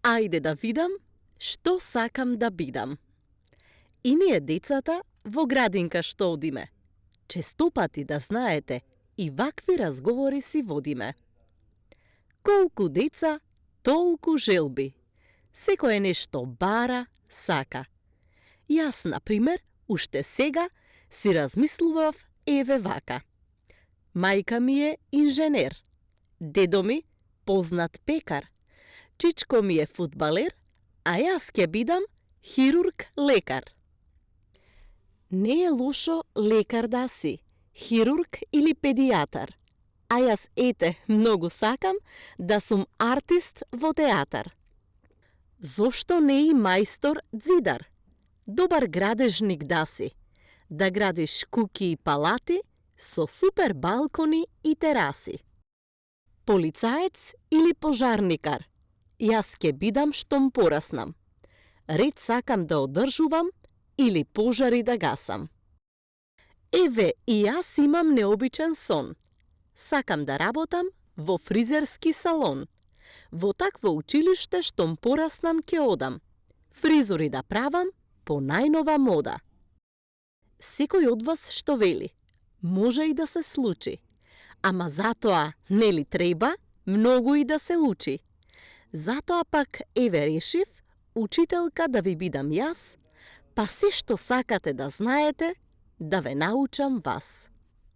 Ајде да видам што сакам да бидам. И ние децата во градинка што одиме. Честопати да знаете, и вакви разговори си водиме. Колку деца, толку желби. Секое нешто бара, сака. Јас, например, уште сега си размислував еве вака. Мајка ми е инженер, дедо ми познат пекар, чичко ми е фудбалер, а јас ќе бидам хирург-лекар. Не е лошо лекар да си, хирург или педијатар, а јас многу сакам да сум артист во театар. Зошто не и мајстор-ѕидар? Добар градежник да си, да градиш куќи и палати со супер балкони и тераси. Полицаец или пожарникар? Јас ќе бидам штом пораснам. Ред сакам да одржувам или пожари да гасам. Еве, и јас имам необичен сон. Сакам да работам во фризерски салон. Во такво училиште штом пораснам ќе одам. Фризури да правам по најнова мода. Секој од вас што вели, може и да се случи. Ама затоа, нели треба, многу и да се учи. Затоа пак, еве решив, учителка да ви бидам јас, па се што сакате да знаете, да ве научам вас.